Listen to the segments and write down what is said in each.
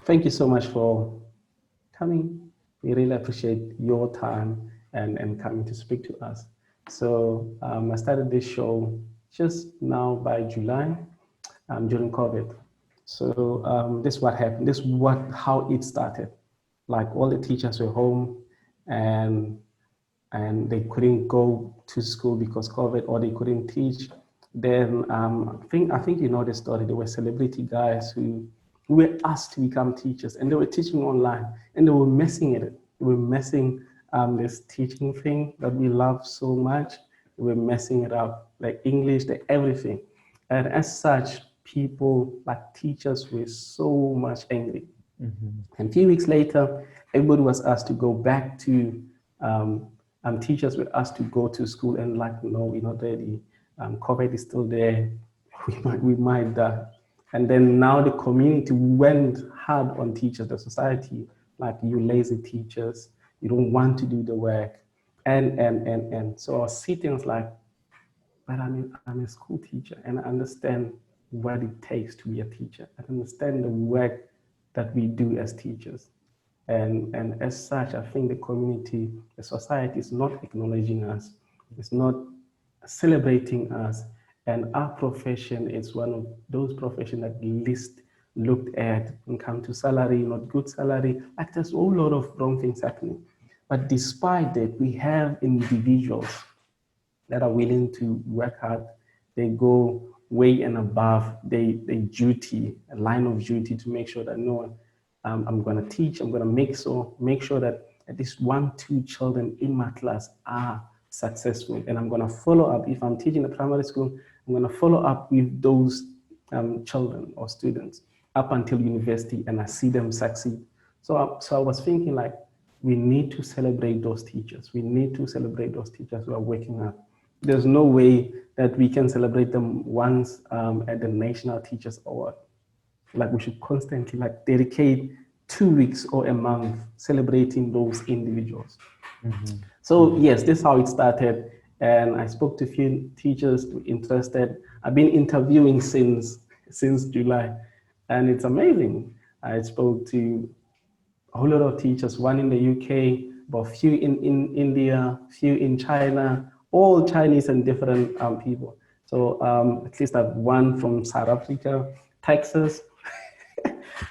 Thank you so much for coming. We really appreciate your time and coming to speak to us. So I started this show just now by July during COVID. So this is what happened. This is how it started. Like all the teachers were home and they couldn't go to school because COVID, or they couldn't teach. Then I think you know the story. There were celebrity guys who were asked to become teachers, and they were teaching online, and they were messing it. They were messing this teaching thing that we love so much. They were messing it up, like English, like everything. And as such, people like teachers were so much angry. And a few weeks later, everybody was asked to go back to, teachers were asked to go to school, and like, no, we're not ready. COVID is still there. We might die. And then now the community went hard on teachers, the society, like, you lazy teachers, you don't want to do the work. And so I was sitting, like, but I'm a school teacher, and I understand what it takes to be a teacher. I understand the work that we do as teachers. And as such, I think the community, the society is not acknowledging us. It's not celebrating us. And our profession is one of those professions that least looked at when it comes to salary, not good salary. Like, there's a whole lot of wrong things happening. But despite that, we have individuals that are willing to work hard. They go way and above their duty, a line of duty, to make sure that no, I'm going to teach, I'm going to make sure that at least 1-2 children in my class are successful. And I'm going to follow up. If I'm teaching a primary school, I'm going to follow up with those children or students up until university, and I see them succeed. So I was thinking, like, we need to celebrate those teachers. We need to celebrate those teachers who are working hard. There's no way that we can celebrate them once at the National Teachers Award. Like, we should constantly, like, dedicate 2 weeks or a month celebrating those individuals. So yes, this is how it started. And I spoke to a few teachers who were interested. I've been interviewing since July, and it's amazing. I spoke to a whole lot of teachers, one in the UK, but a few in India, few in China, all Chinese and different people. So at least I've one from South Africa, Texas.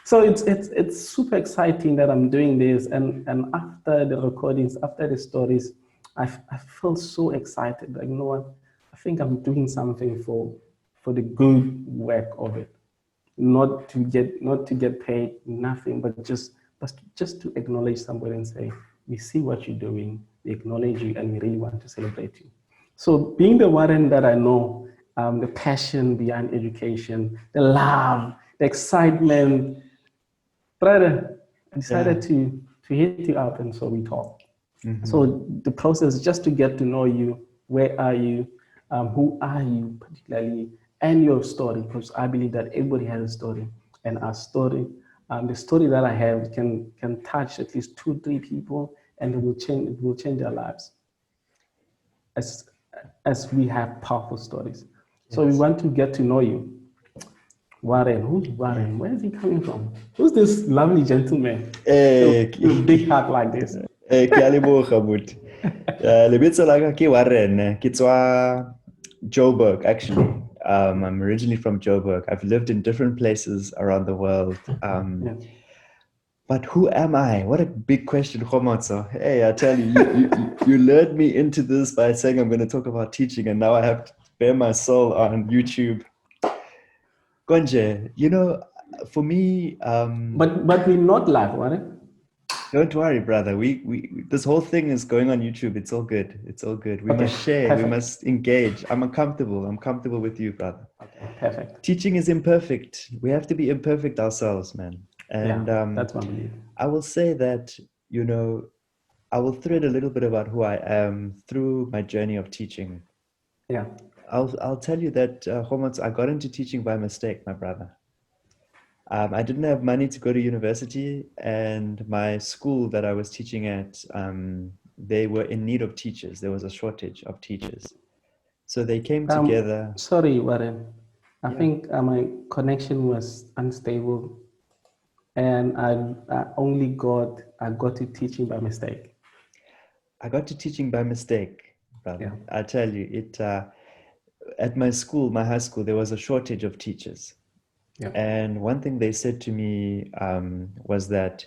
So it's super exciting that I'm doing this. And after the recordings, after the stories, I feel so excited. Like, you know what? I think I'm doing something for the good work of it. Not to get paid, nothing, but just to acknowledge somebody and say, we see what you're doing, we acknowledge you, and we really want to celebrate you. So being the Warren that I know, the passion behind education, the love, the excitement, brother, I decided to hit you up, and so we talked. So the process is just to get to know you. Where are you? Who are you particularly? And your story, because I believe that everybody has a story. And our story, the story that I have can touch at least 2-3 people, and it will change their lives. As we have powerful stories. Yes. So we want to get to know you. Warren, who's Warren? Where is he coming from? Who's this lovely gentleman with a big heart like this? Lebitso laka ke Warren, ke tswa Joburg, actually. I'm originally from Joburg. I've lived in different places around the world. But who am I? What a big question, Khomotso. Hey, I tell you, you lured me into this by saying I'm going to talk about teaching, and now I have to bare my soul on YouTube. Konje, you know, for me... But we're not live, right? Don't worry, brother. We this whole thing is going on YouTube. It's all good. It's all good. We must share. Perfect. We must engage. I'm comfortable with you, brother. Okay, perfect. Teaching is imperfect. We have to be imperfect ourselves, man. And that's my belief. I will say that, you know, I will thread a little bit about who I am through my journey of teaching. Yeah. I'll tell you that, I got into teaching by mistake, my brother. I didn't have money to go to university, and my school that I was teaching at, they were in need of teachers. There was a shortage of teachers. So they came together. Sorry, Warren. I Yeah. think my connection was unstable, and I got to teaching by mistake. I got to teaching by mistake, brother. Yeah. I tell you, at my school, my high school, there was a shortage of teachers. Yeah. And one thing they said to me was that,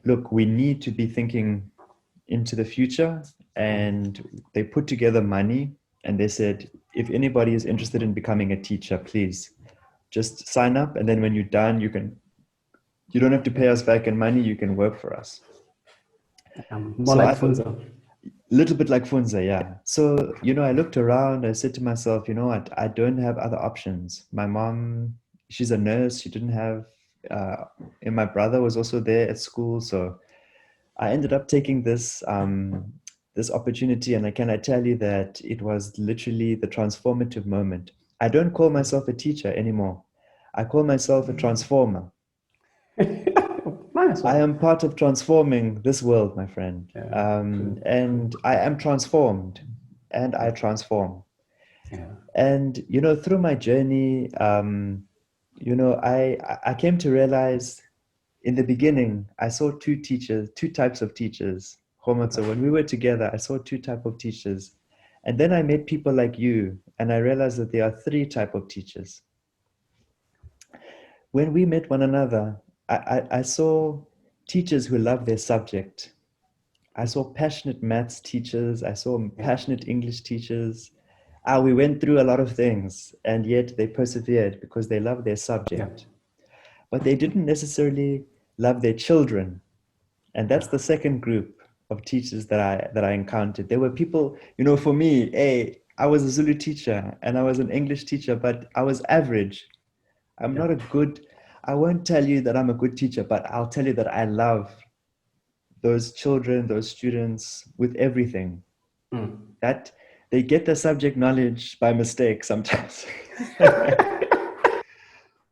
look, we need to be thinking into the future. And they put together money and they said, if anybody is interested in becoming a teacher, please just sign up. And then when you're done, you don't have to pay us back in money. You can work for us. More So like I thought, Funza. little bit like Funza, yeah. So, I looked around, I said to myself, you know what, I don't have other options. My mom, she's a nurse, she didn't have, and my brother was also there at school. So I ended up taking this opportunity, and can I tell you that it was literally the transformative moment. I don't call myself a teacher anymore. I call myself a transformer. Nice I one. am part of transforming this world, my friend. Yeah. And I am transformed and I transform. Yeah. And, through my journey, I came to realize in the beginning, I saw two types of teachers. So when we were together, I saw two types of teachers. And then I met people like you, and I realized that there are three types of teachers. When we met one another, I saw teachers who love their subject. I saw passionate maths teachers. I saw passionate English teachers. We went through a lot of things, and yet they persevered because they love their subject. But they didn't necessarily love their children. And that's the second group of teachers that I encountered. There were people, for me, I was a Zulu teacher and I was an English teacher, but I was average. I'm not a good, I won't tell you that I'm a good teacher, but I'll tell you that I love those children, those students with everything. That they get the subject knowledge by mistake sometimes.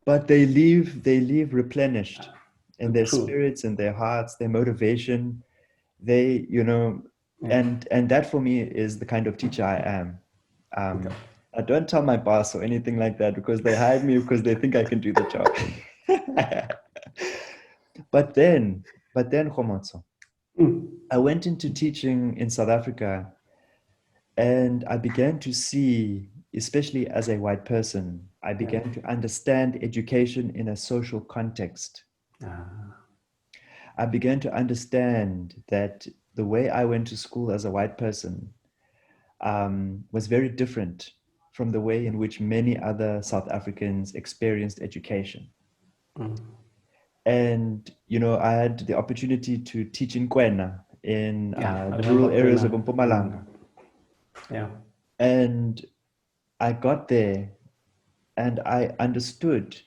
But they leave replenished in their spirits and their hearts, their motivation. They, and that for me is the kind of teacher I am. I don't tell my boss or anything like that because they hired me because they think I can do the job. But then, Khomotso, I went into teaching in South Africa, and I began to see, especially as a white person, I began to understand education in a social context. I began to understand that the way I went to school as a white person was very different from the way in which many other South Africans experienced education. And, I had the opportunity to teach in Kwena, in the rural areas of Mpumalanga. And I got there and I understood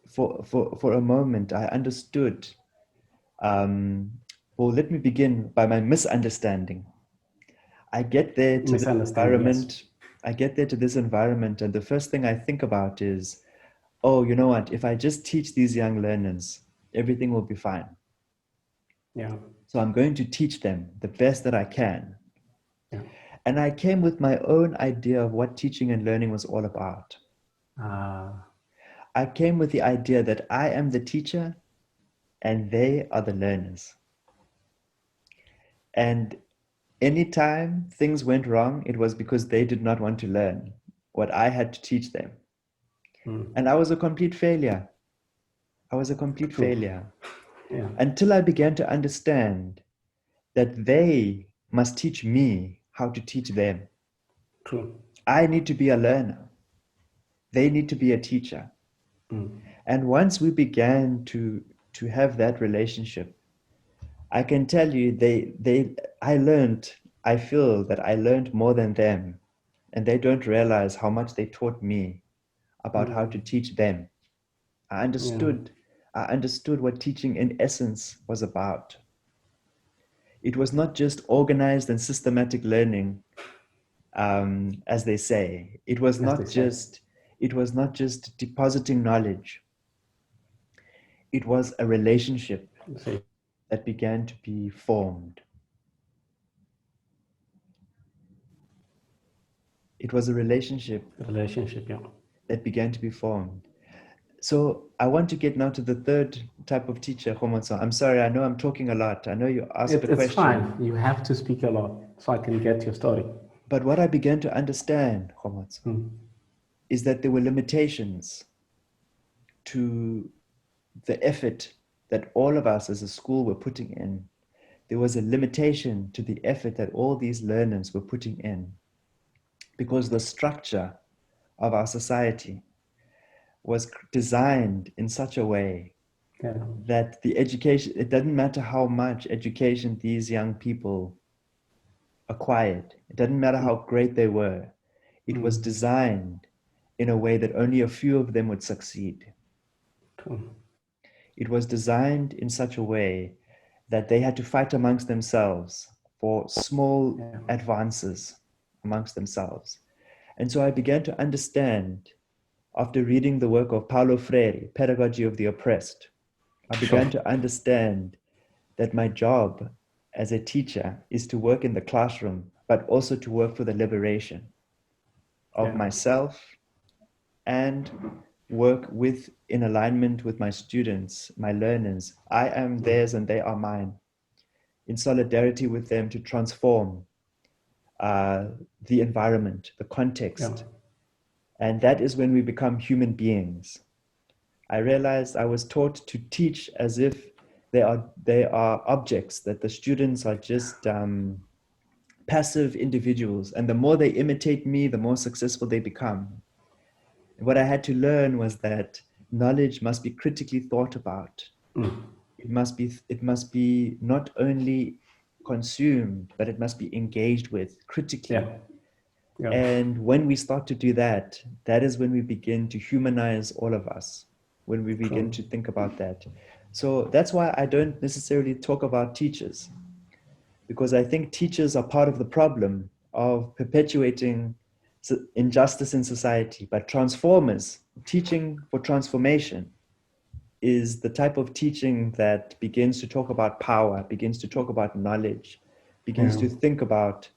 for a moment, I understood. Well, let me begin by my misunderstanding. I get there to this environment. I get there to this environment, and the first thing I think about is, oh, you know what? If I just teach these young learners, everything will be fine. So I'm going to teach them the best that I can. And I came with my own idea of what teaching and learning was all about. I came with the idea that I am the teacher and they are the learners. And anytime things went wrong, it was because they did not want to learn what I had to teach them. And I was a complete failure. I was a complete failure. Until I began to understand that they must teach me how to teach them. I need to be a learner. They need to be a teacher. And once we began to have that relationship, I can tell you I feel that I learned more than them, and they don't realize how much they taught me about how to teach them. I understood what teaching in essence was about. It was not just organized and systematic learning, as they say. It was not just depositing knowledge. It was a relationship that began to be formed. It was a relationship yeah. that began to be formed. So I want to get now to the third type of teacher, Khomonso. I'm sorry, I know I'm talking a lot. I know you asked the It's question. fine. You have to speak a lot so I can get your story. But what I began to understand, Khomonso, is that there were limitations to the effort that all of us as a school were putting in. There was a limitation to the effort that all these learners were putting in, because the structure of our society was designed in such a way that the education, it doesn't matter how much education these young people acquired, it doesn't matter how great they were, it was designed in a way that only a few of them would succeed. It was designed in such a way that they had to fight amongst themselves for small advances amongst themselves. And so I began to understand, after reading the work of Paulo Freire, Pedagogy of the Oppressed, I began to understand that my job as a teacher is to work in the classroom, but also to work for the liberation of myself and work in alignment with my students, my learners. I am theirs and they are mine, in solidarity with them to transform the environment, the context. And that is when we become human beings. I realized I was taught to teach as if they are objects, that the students are just passive individuals. And the more they imitate me, the more successful they become. And what I had to learn was that knowledge must be critically thought about. It must be not only consumed, but it must be engaged with critically. And when we start to do that, that is when we begin to humanize all of us, when we begin to think about that. So that's why I don't necessarily talk about teachers, because I think teachers are part of the problem of perpetuating injustice in society. But transformers, teaching for transformation, is the type of teaching that begins to talk about power, begins to talk about knowledge, begins to think about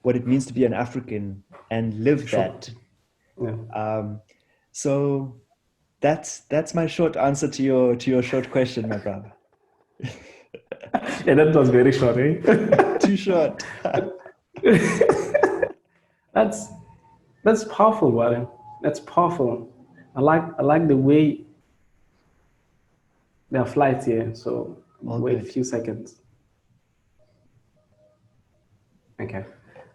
what it means to be an African and live that. So that's my short answer to your short question, my brother. Yeah, that was very short, eh? Too short. That's powerful, Warren. That's powerful. I like the way there are flights here. So wait a few seconds. Okay.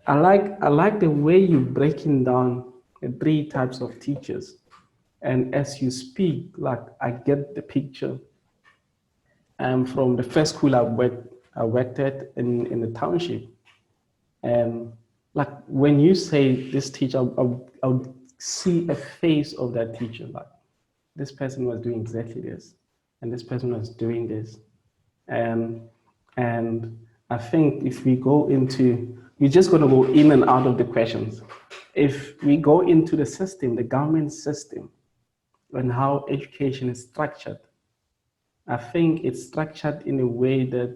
I like the way you're breaking down the three types of teachers. And as you speak, like I get the picture. From the first school I worked at in the township. And like when you say this teacher, I would see a face of that teacher. Like this person was doing exactly this, and this person was doing this. And I think if we go into, we're just going to go in and out of the questions. If we go into the system, the government system, and how education is structured, I think it's structured in a way that,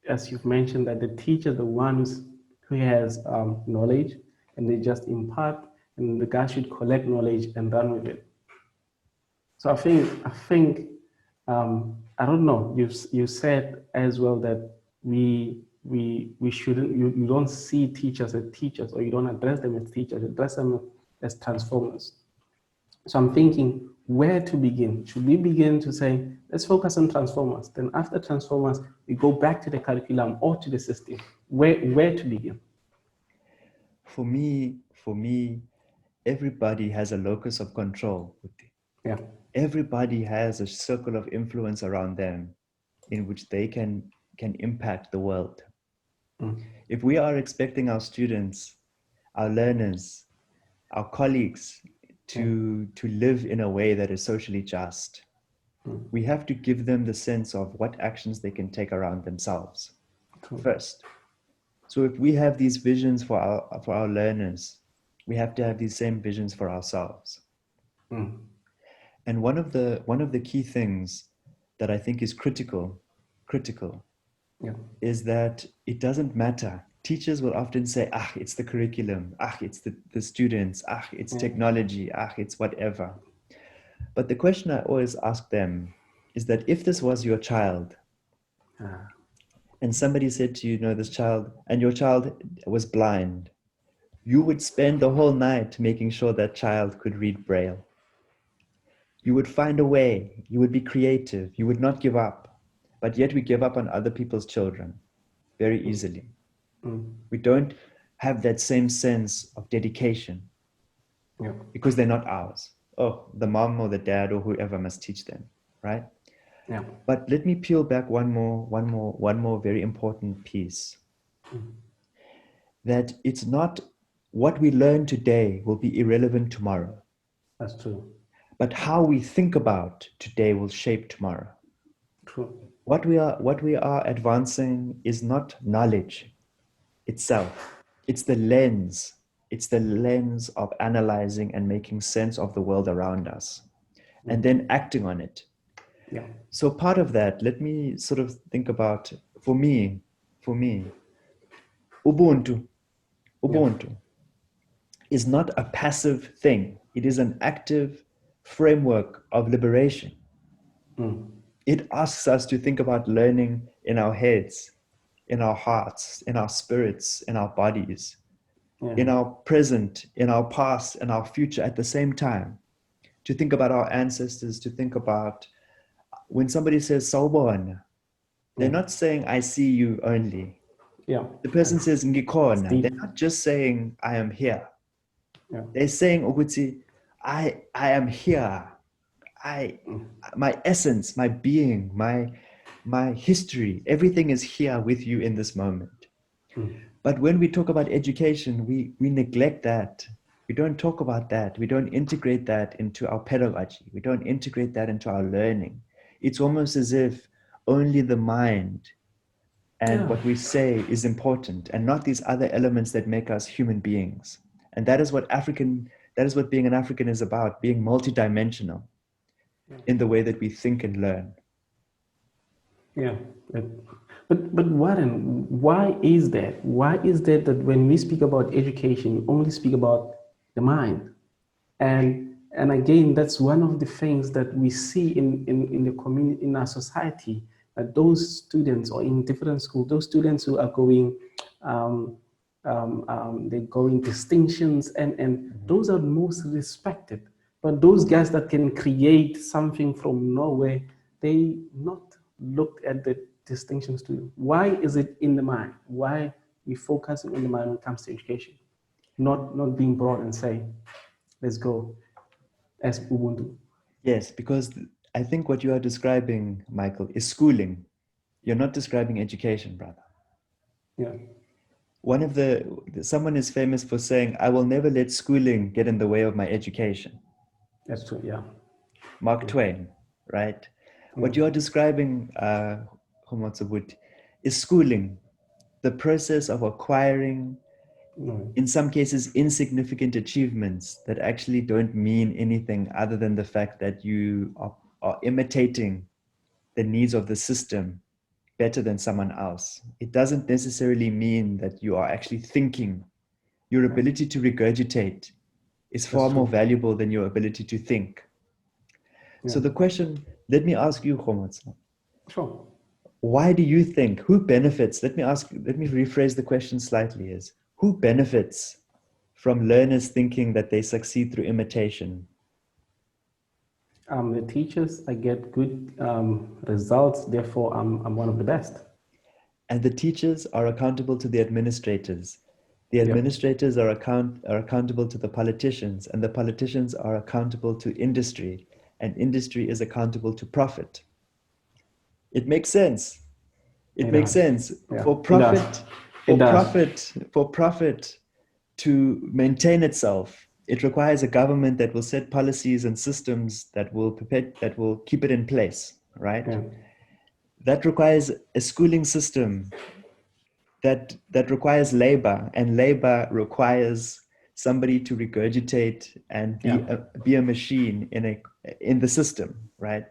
as you've mentioned, that the teacher, the ones who has knowledge, and they just impart, and the guy should collect knowledge and run with it. So I think I don't know. You said as well that we shouldn't. You don't see teachers as teachers, or you don't address them as teachers. You address them as transformers. So I'm thinking where to begin. Should we begin to say, let's focus on transformers? Then after transformers, we go back to the curriculum or to the system. Where to begin? For me, everybody has a locus of control. Yeah. Everybody has a circle of influence around them in which they can impact the world. If we are expecting our students, our learners, our colleagues to live in a way that is socially just, we have to give them the sense of what actions they can take around themselves first. So if we have these visions for our learners, we have to have these same visions for ourselves. And one of the key things that I think is critical is that it doesn't matter. teachers will often say, it's the curriculum, it's the students, it's technology, it's whatever. But the question I always ask them is that if this was your child, and somebody said to you, this child, and your child was blind, you would spend the whole night making sure that child could read Braille. You would find a way, you would be creative, you would not give up. But yet we give up on other people's children very easily. We don't have that same sense of dedication because they're not ours. Oh, the mom or the dad or whoever must teach them, right? Yeah. But let me peel back one more very important piece. That it's not what we learn today will be irrelevant tomorrow. That's true. But how we think about today will shape tomorrow. True. What we are advancing is not knowledge itself. It's the lens. It's the lens of analyzing and making sense of the world around us, and then acting on it. Yeah. So part of that, let me sort of think about, for me, Ubuntu is not a passive thing. It is an active framework of liberation. It asks us to think about learning in our heads, in our hearts, in our spirits, in our bodies, in our present, in our past, and our future at the same time. To think about our ancestors, to think about when somebody says sawubona, they're not saying I see you only. Yeah. The person says ngikhona. They're not just saying I am here. Yeah. They're saying ukuthi I am here. My essence, my being, my history, everything is here with you in this moment. But when we talk about education, we neglect that. We don't talk about that. We don't integrate that into our pedagogy. We don't integrate that into our learning. It's almost as if only the mind and what we say is important, and not these other elements that make us human beings. And that is what being an African is about, being multidimensional in the way that we think and learn. Yeah. But Warren, why is that? Why is that when we speak about education, we only speak about the mind? And again, that's one of the things that we see in the community, in our society, that those students, or in different schools, those students who are going, they're going distinctions, and those are most respected. But those guys that can create something from nowhere, they not looked at the distinctions too. Why is it in the mind? Why we focusing on the mind when it comes to education? Not being broad and say, let's go as Ubuntu. Yes, because I think what you are describing, Michael, is schooling. You're not describing education, brother. Yeah. Someone is famous for saying, I will never let schooling get in the way of my education. That's true, yeah. Mark Twain, right? What you are describing, Homotsabut, is schooling, the process of acquiring, in some cases, insignificant achievements that actually don't mean anything other than the fact that you are imitating the needs of the system better than someone else. It doesn't necessarily mean that you are actually thinking. Your ability to regurgitate is far more valuable than your ability to think. Yeah. So the question, let me ask you, Khomotsa. Sure. Why do you think, who benefits? Let me rephrase the question slightly, is who benefits from learners thinking that they succeed through imitation? The teachers, I get good results, therefore I'm one of the best. And the teachers are accountable to the administrators. The administrators are accountable to the politicians, and the politicians are accountable to industry, and industry is accountable to profit. It makes sense. It makes sense. Yeah. For profit to maintain itself, it requires a government that will set policies and systems that will keep it in place, right? Yeah. That requires a schooling system that requires labor, and labor requires somebody to regurgitate and be a machine in the system, right?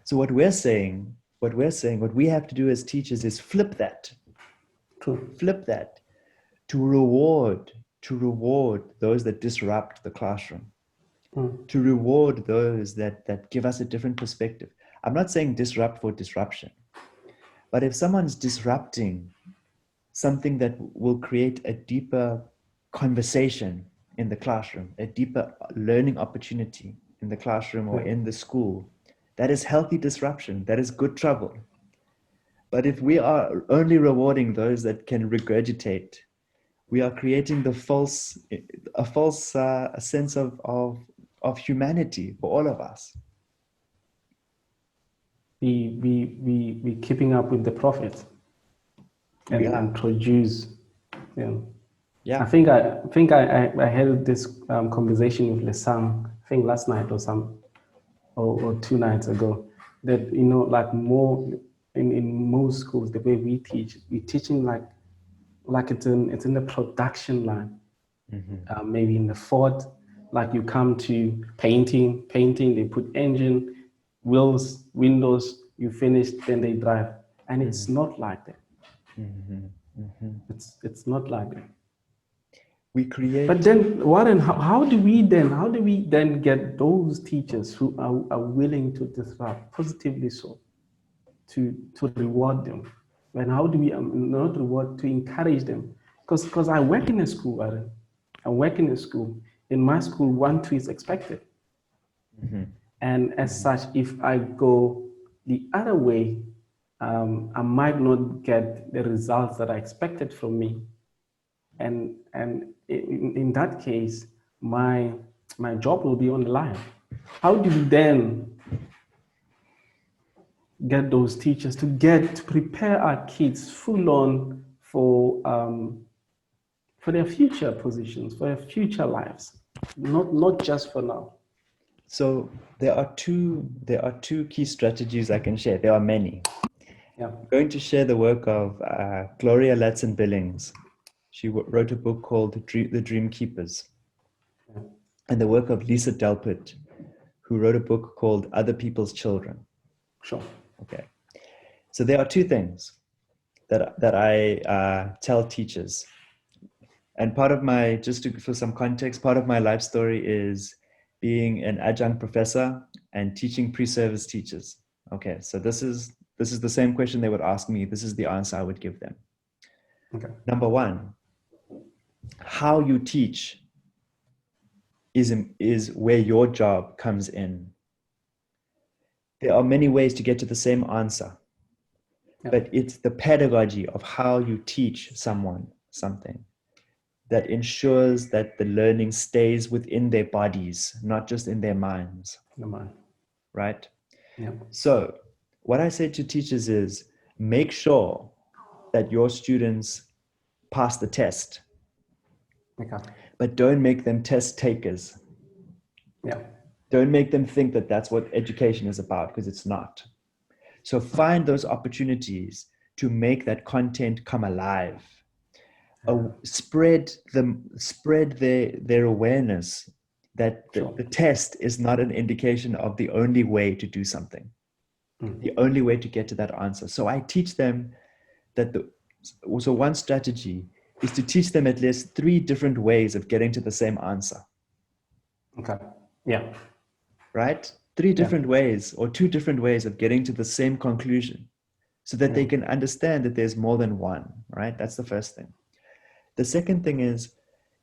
So what we have to do as teachers is flip that. True. Flip that. to reward those that disrupt the classroom, to reward those that give us a different perspective. I'm not saying disrupt for disruption, but if someone's disrupting something that will create a deeper conversation in the classroom, a deeper learning opportunity in the classroom or in the school, that is healthy disruption, that is good trouble. But if we are only rewarding those that can regurgitate, we are creating a false sense of humanity for all of us. We keeping up with the prophets and produce. Yeah. I think I had this conversation with Lesang, I think last night or 2 nights ago, that like more in most schools, the way we teach, we're teaching like it's in the production line. Maybe in the fort, like you come to painting, they put engine, wheels, windows, you finish, then they drive. And it's not like that. It's not like that. We create. But then, Warren, how do we then get those teachers who are willing to disrupt, positively so, to reward them? And how do we not reward, to encourage them? Because I work in a school, Warren. I work in a school. In my school, 1, 2 is expected. And as such, if I go the other way, I might not get the results that I expected from me. And in that case, my job will be on the line. How do we then get those teachers to prepare our kids full on for their future positions, for their future lives, not just for now? So there are two key strategies I can share. There are many. Yeah. I'm going to share the work of Gloria Ladson-Billings. She wrote a book called The Dream Keepers. Yeah. And the work of Lisa Delpit, who wrote a book called Other People's Children. Sure. Okay. So there are two things that I tell teachers. And part of my, for some context, part of my life story is being an adjunct professor and teaching pre-service teachers. Okay, so this is the same question they would ask me. This is the answer I would give them. Okay. Number one, how you teach is where your job comes in. There are many ways to get to the same answer, but it's the pedagogy of how you teach someone something that ensures that the learning stays within their bodies, not just in their minds. The mind. Right? Yeah. So what I say to teachers is make sure that your students pass the test. Okay. But don't make them test takers. Yeah. Don't make them think that that's what education is about, because it's not. So find those opportunities to make that content come alive. Spread their awareness that the test is not an indication of the only way to do something, the only way to get to that answer. So I teach them that so one strategy is to teach them at least 3 different ways of getting to the same answer. Okay. Yeah. Right? 3 different ways or 2 different ways of getting to the same conclusion so that they can understand that there's more than one, right? That's the first thing. The second thing is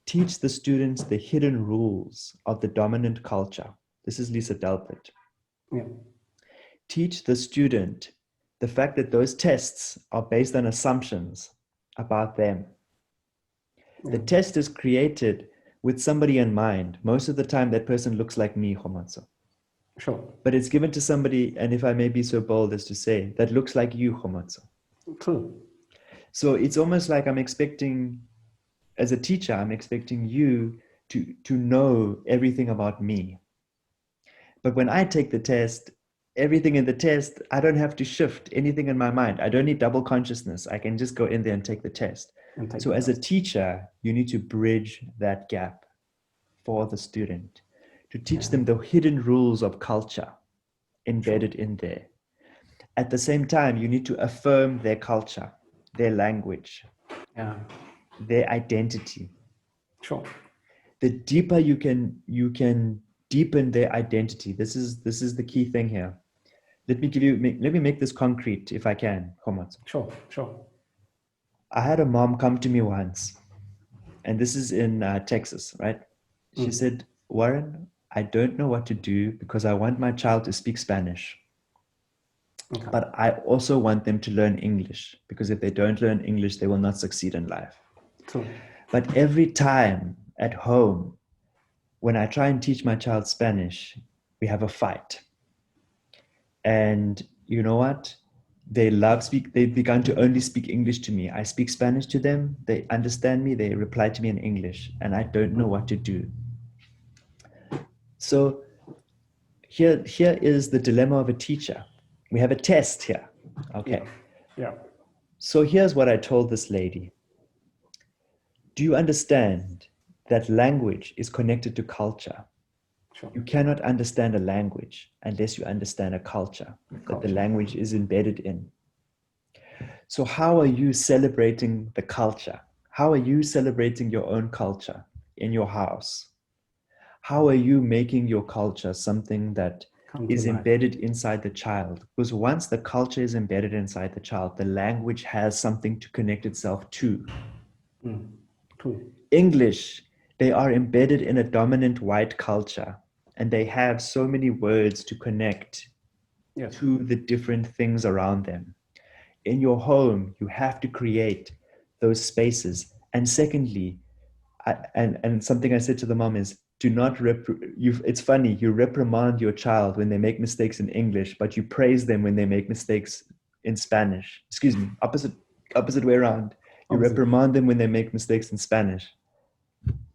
teach the students the hidden rules of the dominant culture. This is Lisa Delpit. Yeah. Teach the student the fact that those tests are based on assumptions about them. Yeah. The test is created with somebody in mind. Most of the time, that person looks like me, Khomatso. Sure. But it's given to somebody, and if I may be so bold as to say, that looks like you, Khomatso. True. So it's almost like I'm expecting, as a teacher, I'm expecting you to know everything about me. But when I take the test, everything in the test, I don't have to shift anything in my mind. I don't need double consciousness. I can just go in there and take the test. So as a teacher, you need to bridge that gap for the student, to teach them the hidden rules of culture embedded in there. At the same time, you need to affirm their culture, their language. Yeah. their identity. Sure. The deeper you can deepen their identity. This is the key thing here. Let me make this concrete if I can, Khomatso. Sure. I had a mom come to me once, and this is in Texas, right? She said, Warren, I don't know what to do because I want my child to speak Spanish. Okay. But I also want them to learn English, because if they don't learn English, they will not succeed in life. True. But every time at home, when I try and teach my child Spanish, we have a fight. And you know what? They've begun to only speak English to me. I speak Spanish to them. They understand me. They reply to me in English, and I don't know what to do. So here is the dilemma of a teacher. We have a test here. Okay. Yeah. So here's what I told this lady. Do you understand that language is connected to culture? Sure. You cannot understand a language unless you understand a culture that the language is embedded in. So how are you celebrating the culture? How are you celebrating your own culture in your house? How are you making your culture something that is embedded inside the child? Because once the culture is embedded inside the child, the language has something to connect itself to. True. English, they are embedded in a dominant white culture, and they have so many words to connect to the different things around them. In your home, you have to create those spaces. And secondly, and something I said to the mom is, do not it's funny, you reprimand your child when they make mistakes in English, but you praise them when they make mistakes in Spanish. Excuse me, opposite way around. You reprimand them when they make mistakes in Spanish,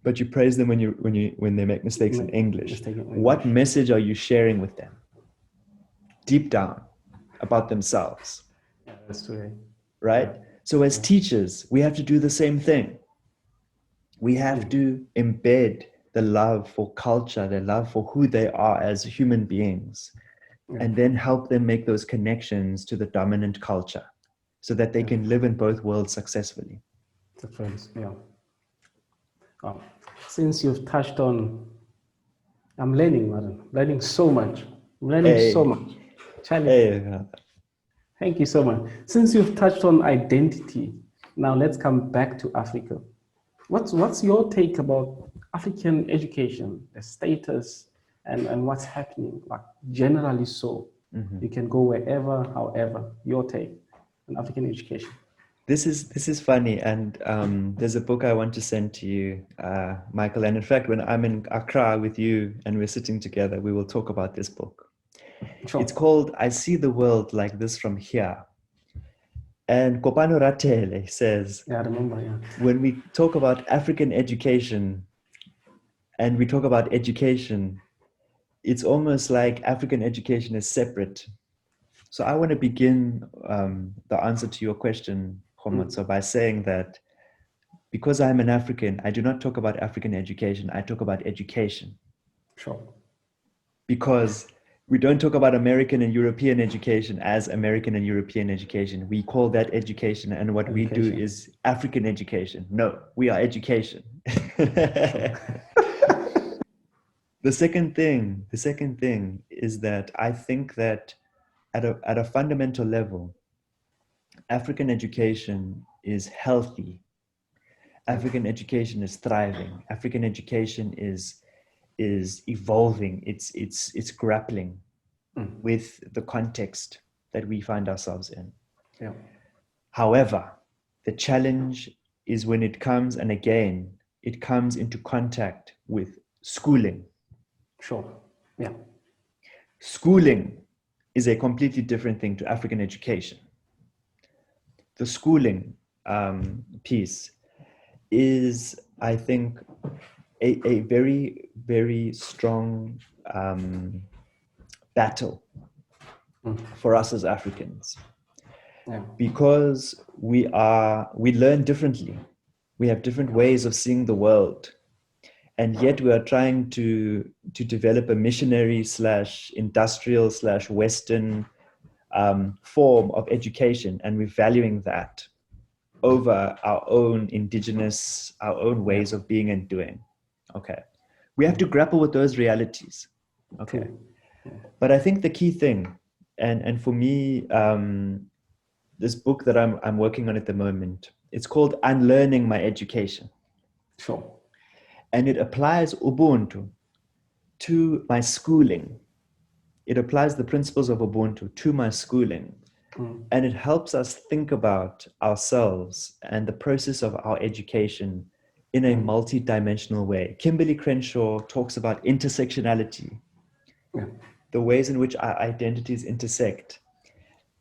but you praise them when they make mistakes in English. What message are you sharing with them deep down about themselves? Yeah, that's true. Right? Yeah. So as teachers, we have to do the same thing. We have to embed the love for culture, the love for who they are as human beings, and then help them make those connections to the dominant culture so that they can live in both worlds successfully. Yeah. Since you've touched on, I'm learning, Martin. Learning so much. So much. Charlie, thank you so much. Since you've touched on identity, now let's come back to Africa. What's your take about African education, the status, and what's happening, like generally so? You can go wherever, however, your take on African education. This is funny, and there's a book I want to send to you, Michael. And in fact, when I'm in Accra with you and we're sitting together, we will talk about this book. Sure. It's called "I See the World Like This from Here." And Kopano Ratele says, I remember, when we talk about African education and we talk about education, it's almost like African education is separate. So I want to begin the answer to your question, Khomatso, by saying that because I'm an African, I do not talk about African education, I talk about education. Sure. Because we don't talk about American and European education as American and European education. We call that education, and what we do is African education. No, we are education. The second thing is that I think that at a fundamental level, African education is healthy. African education is thriving. African education is evolving. It's grappling with the context that we find ourselves in. Yeah. However, the challenge is when it comes, and again, it comes into contact with schooling. Sure. Yeah. Schooling is a completely different thing to African education. The schooling piece is, I think, a very, very strong battle for us as Africans. Yeah. Because we learn differently. We have different ways of seeing the world. And yet we are trying to develop a missionary / industrial / Western form of education, and we're valuing that. over our own indigenous, our own ways of being and doing. Okay. We have to grapple with those realities. Okay. True. But I think the key thing, and for me, this book that I'm working on at the moment, it's called Unlearning My Education. Sure. And it applies Ubuntu to my schooling. It applies the principles of Ubuntu to my schooling. And it helps us think about ourselves and the process of our education in a multi-dimensional way. Kimberly Crenshaw talks about intersectionality, the ways in which our identities intersect.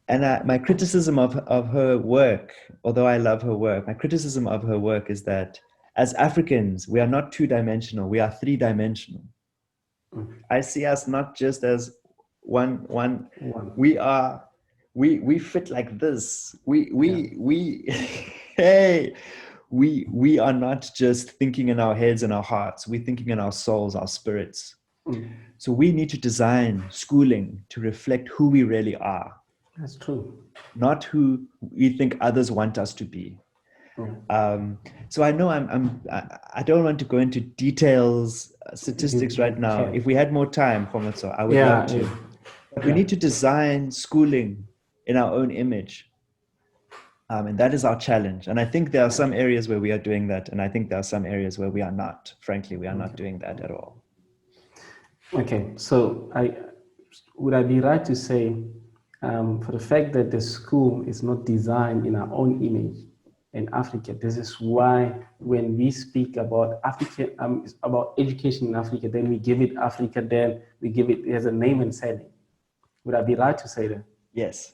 And my criticism of her work, although I love her work, my criticism of her work is that as Africans, we are not two-dimensional, we are three-dimensional. I see us not just as one. We fit like this. Hey, we are not just thinking in our heads and our hearts, we're thinking in our souls, our spirits. So we need to design schooling to reflect who we really are. That's true. Not who we think others want us to be. So I know I don't want to go into details, statistics right now. If we had more time, I would love to. But we need to design schooling in our own image. And that is our challenge. And I think there are some areas where we are doing that. And I think there are some areas where we are not. Frankly, we are not doing that at all. Okay, so would I be right to say, for the fact that the school is not designed in our own image in Africa, this is why when we speak about Africa, about education in Africa, then we give it Africa, then we give it as a name and setting. Would I be right to say that? Yes.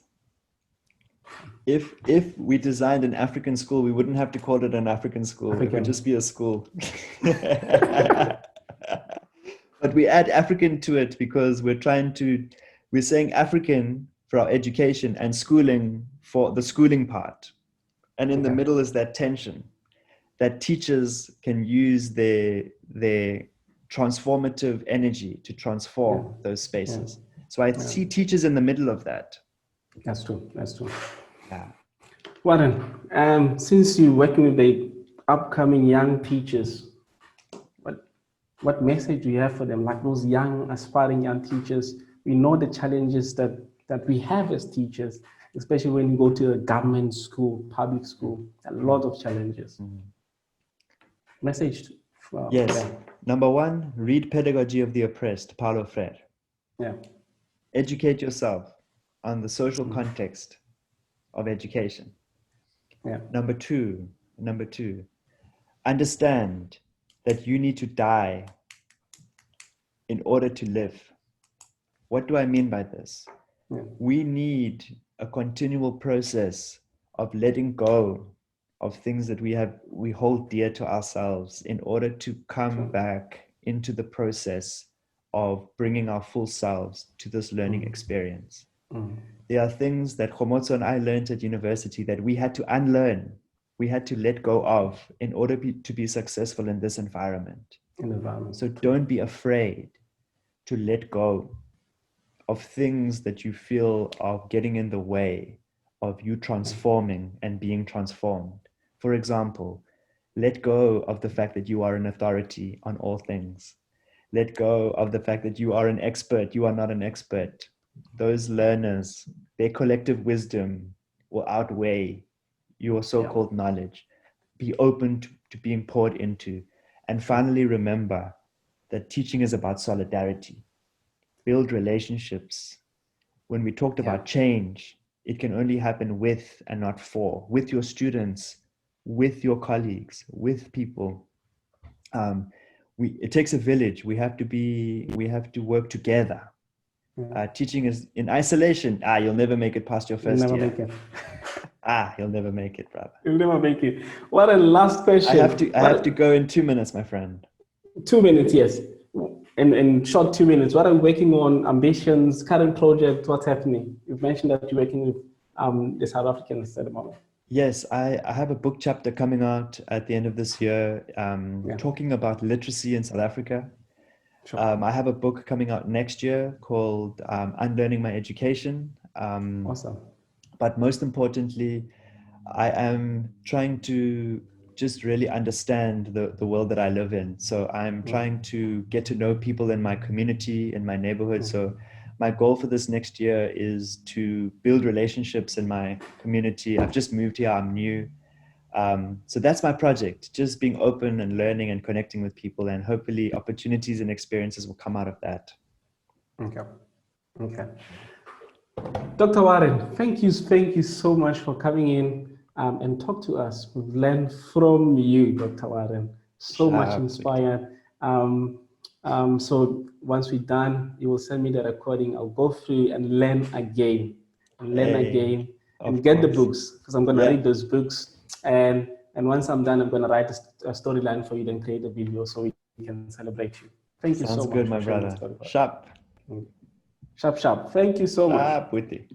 If we designed an African school, we wouldn't have to call it an African school. It would just be a school. But we add African to it because we're saying African for our education and schooling for the schooling part. And in the middle is that tension that teachers can use their transformative energy to transform those spaces. So I see teachers in the middle of that. That's true. That's true. Yeah. Warren, since you're working with the upcoming young teachers, what message do you have for them? Like those young, aspiring young teachers, we know the challenges that we have as teachers, especially when you go to a government school, public school, a lot of challenges. Message for them. Number one, read Pedagogy of the Oppressed, Paulo Freire. Yeah. Educate yourself on the social context of education. Yeah. Number two, understand that you need to die in order to live. What do I mean by this? We need a continual process of letting go of things that we hold dear to ourselves in order to come back into the process of bringing our full selves to this learning experience. There are things that Khomotso and I learned at university that we had to unlearn. We had to let go of in order to be successful in this environment. So don't be afraid to let go of things that you feel are getting in the way of you transforming and being transformed. For example, let go of the fact that you are an authority on all things. Let go of the fact that you are an expert. You are not an expert. Those learners, their collective wisdom will outweigh your so-called knowledge. Be open to being poured into. And finally, remember that teaching is about solidarity. Build relationships. When we talked about change, it can only happen with and not for, with your students, with your colleagues, with people. It takes a village. We have to work together. Teaching is in isolation. You'll never make it past your first year. Make it. You'll never make it, brother. You'll never make it. What a last question. I have to go in 2 minutes, my friend. 2 minutes, yes. In short 2 minutes, what are you working on? Ambitions, current project, what's happening? You've mentioned that you're working with the South Africans at the moment. Yes, I have a book chapter coming out at the end of this year, talking about literacy in South Africa. Sure. I have a book coming out next year called Unlearning My Education. Awesome. But most importantly, I am trying to just really understand the world that I live in. So I'm trying to get to know people in my community, in my neighborhood. So my goal for this next year is to build relationships in my community. I've just moved here, I'm new. So that's my project, just being open and learning and connecting with people, and hopefully opportunities and experiences will come out of that. Okay. Okay. Dr. Warren, thank you so much for coming in and talk to us. We've learned from you, Dr. Warren, so much inspired. So once we're done, you will send me the recording. I'll go through and learn again and get the books, because I'm going to read those books. And once I'm done, I'm going to write a storyline for you, then create a video so we can celebrate you. Thank you so much. Sounds good, my brother. Sharp. Sharp. Thank you so much. Sharp with it.